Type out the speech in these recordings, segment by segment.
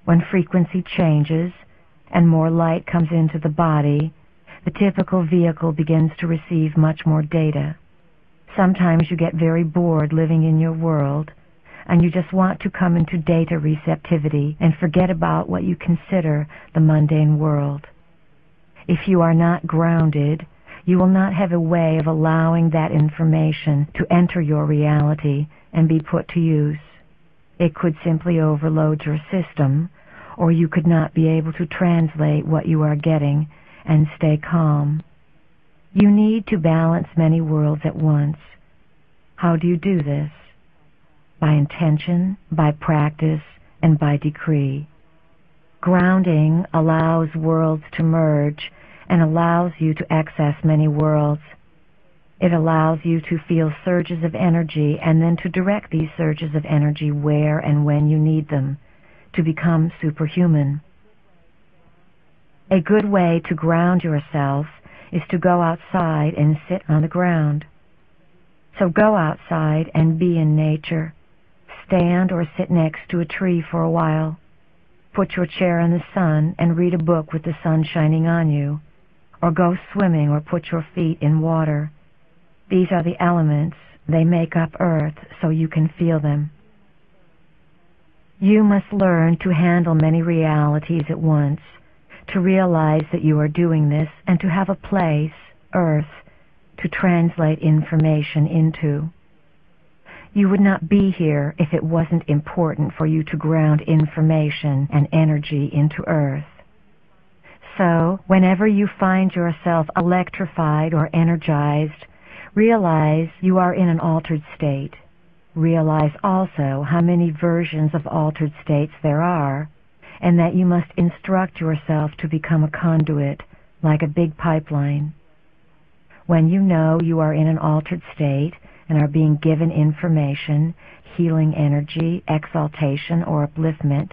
When frequency changes and more light comes into the body, the typical vehicle begins to receive much more data. Sometimes you get very bored living in your world, and you just want to come into data receptivity and forget about what you consider the mundane world. If you are not grounded, you will not have a way of allowing that information to enter your reality and be put to use. It could simply overload your system, or you could not be able to translate what you are getting and stay calm. You need to balance many worlds at once. How do you do this? By intention, by practice, and by decree. Grounding allows worlds to merge and allows you to access many worlds. It allows you to feel surges of energy and then to direct these surges of energy where and when you need them, to become superhuman. A good way to ground yourself is to go outside and sit on the ground. So go outside and be in nature. Stand or sit next to a tree for a while. Put your chair in the sun and read a book with the sun shining on you. Or go swimming or put your feet in water. These are the elements. They make up earth so you can feel them. You must learn to handle many realities at once, to realize that you are doing this, and to have a place, earth, to translate information into. You would not be here if it wasn't important for you to ground information and energy into earth. So, whenever you find yourself electrified or energized, realize you are in an altered state. Realize also how many versions of altered states there are, and that you must instruct yourself to become a conduit, like a big pipeline. When you know you are in an altered state and are being given information, healing energy, exaltation, or upliftment,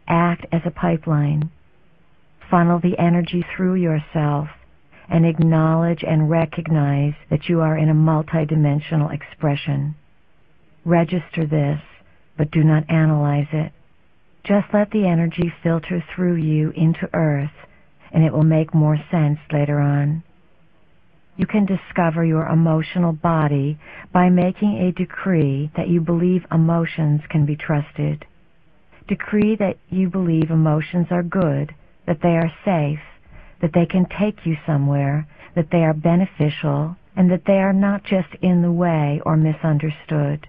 act as a pipeline. Funnel the energy through yourself and acknowledge and recognize that you are in a multidimensional expression. Register this, but do not analyze it. Just let the energy filter through you into earth, and it will make more sense later on. You can discover your emotional body by making a decree that you believe emotions can be trusted. Decree that you believe emotions are good, that they are safe, that they can take you somewhere, that they are beneficial, and that they are not just in the way or misunderstood.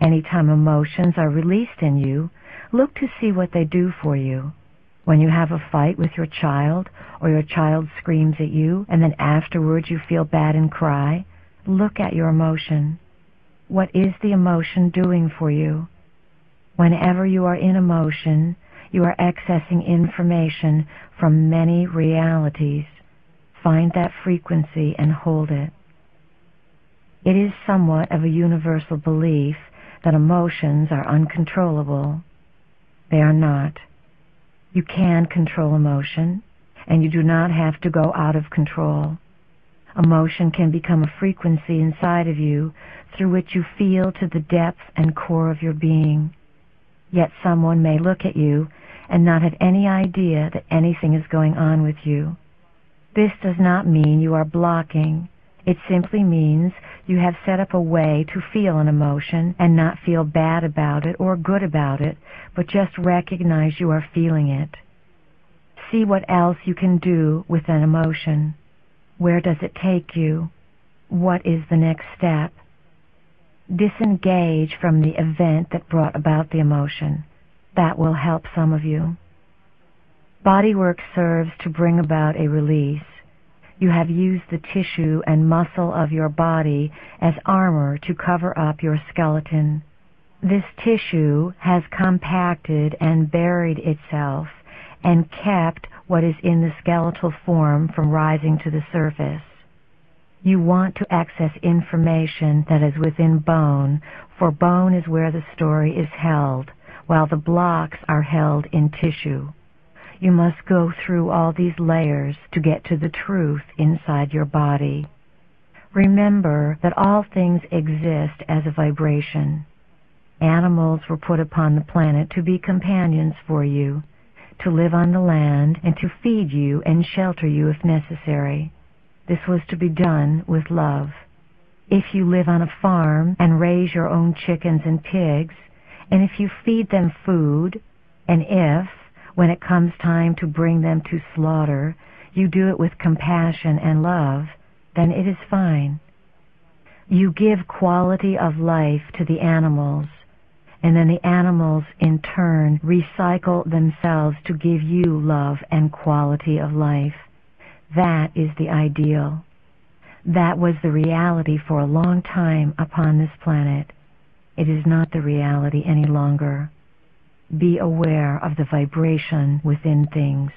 Anytime emotions are released in you, look to see what they do for you. When you have a fight with your child, or your child screams at you, and then afterwards you feel bad and cry, look at your emotion. What is the emotion doing for you? Whenever you are in emotion, you are accessing information from many realities. Find that frequency and hold it. It is somewhat of a universal belief that emotions are uncontrollable. They are not. You can control emotion, and you do not have to go out of control. Emotion can become a frequency inside of you through which you feel to the depth and core of your being. Yet someone may look at you and not have any idea that anything is going on with you. This does not mean you are blocking. It simply means you have set up a way to feel an emotion and not feel bad about it or good about it, but just recognize you are feeling it. See what else you can do with an emotion. Where does it take you? What is the next step? Disengage from the event that brought about the emotion. That will help some of you. Bodywork serves to bring about a release. You have used the tissue and muscle of your body as armor to cover up your skeleton. This tissue has compacted and buried itself and kept what is in the skeletal form from rising to the surface. You want to access information that is within bone, for bone is where the story is held, while the blocks are held in tissue. You must go through all these layers to get to the truth inside your body. Remember that all things exist as a vibration. Animals were put upon the planet to be companions for you, to live on the land and to feed you and shelter you if necessary. This was to be done with love. If you live on a farm and raise your own chickens and pigs, and if you feed them food, and if, when it comes time to bring them to slaughter, you do it with compassion and love, then it is fine. You give quality of life to the animals, and then the animals in turn recycle themselves to give you love and quality of life. That is the ideal. That was the reality for a long time upon this planet. It is not the reality any longer. Be aware of the vibration within things.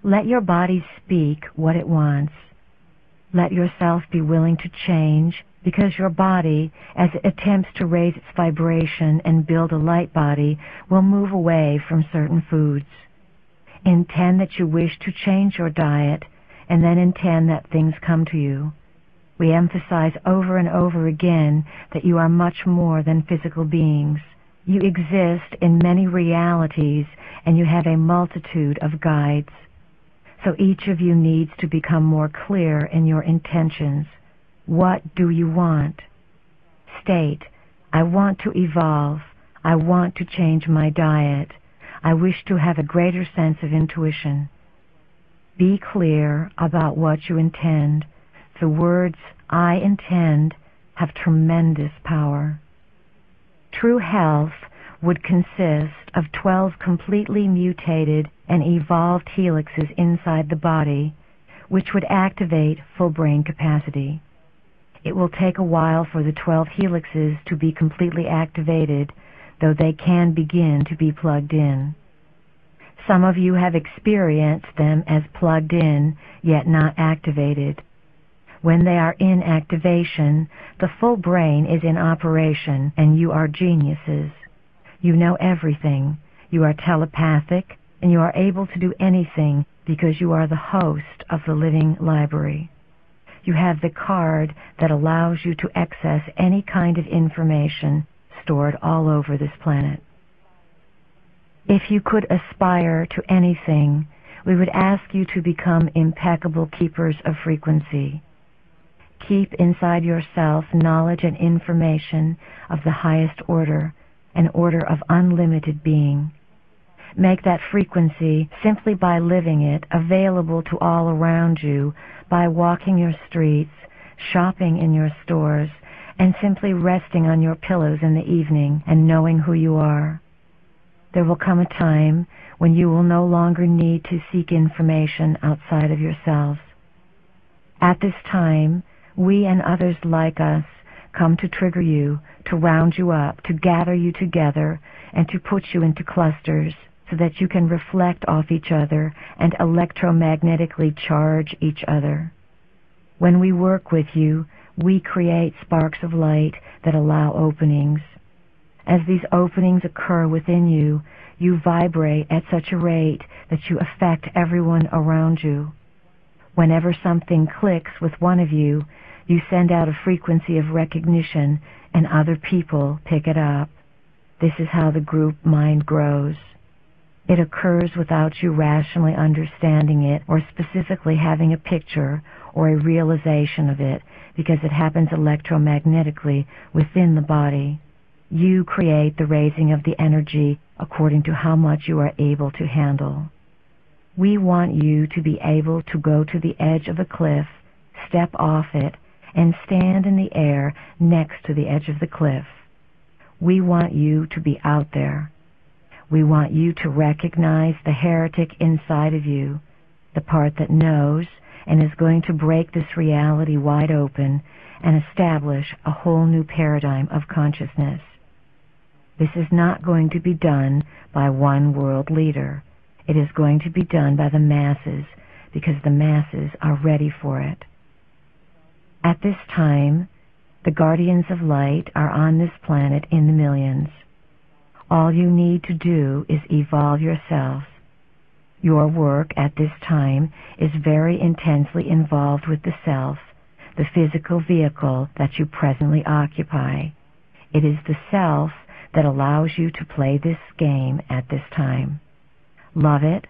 Let your body speak what it wants. Let yourself be willing to change, because your body, as it attempts to raise its vibration and build a light body, will move away from certain foods. Intend that you wish to change your diet, and then intend that things come to you. We emphasize over and over again that you are much more than physical beings. You exist in many realities, and you have a multitude of guides. So each of you needs to become more clear in your intentions. What do you want? State, I want to evolve. I want to change my diet. I wish to have a greater sense of intuition. Be clear about what you intend. The words, I intend, have tremendous power. True health would consist of 12 completely mutated and evolved helixes inside the body, which would activate full brain capacity. It will take a while for the 12 helixes to be completely activated, though they can begin to be plugged in. Some of you have experienced them as plugged in, yet not activated. When they are in activation, the full brain is in operation, and you are geniuses. You know everything. You are telepathic, and you are able to do anything because you are the host of the living library. You have the card that allows you to access any kind of information stored all over this planet. If you could aspire to anything, we would ask you to become impeccable keepers of frequency. Keep inside yourself knowledge and information of the highest order, an order of unlimited being. Make that frequency, simply by living it, available to all around you by walking your streets, shopping in your stores, and simply resting on your pillows in the evening and knowing who you are. There will come a time when you will no longer need to seek information outside of yourselves. At this time, we and others like us come to trigger you, to round you up, to gather you together, and to put you into clusters so that you can reflect off each other and electromagnetically charge each other. When we work with you, we create sparks of light that allow openings. As these openings occur within you, you vibrate at such a rate that you affect everyone around you. Whenever something clicks with one of you, you send out a frequency of recognition, and other people pick it up. This is how the group mind grows. It occurs without you rationally understanding it or specifically having a picture or a realization of it, because it happens electromagnetically within the body. You create the raising of the energy according to how much you are able to handle. We want you to be able to go to the edge of a cliff, step off it, and stand in the air next to the edge of the cliff. We want you to be out there. We want you to recognize the heretic inside of you, the part that knows and is going to break this reality wide open and establish a whole new paradigm of consciousness. This is not going to be done by one world leader. It is going to be done by the masses, because the masses are ready for it. At this time, the guardians of light are on this planet in the millions. All you need to do is evolve yourself. Your work at this time is very intensely involved with the self, the physical vehicle that you presently occupy. It is the self that allows you to play this game at this time. Love it,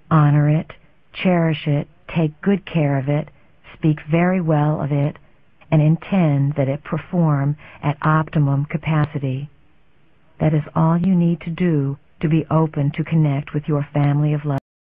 honor it, cherish it, take good care of it, speak very well of it, and intend that it perform at optimum capacity. That is all you need to do to be open to connect with your family of love.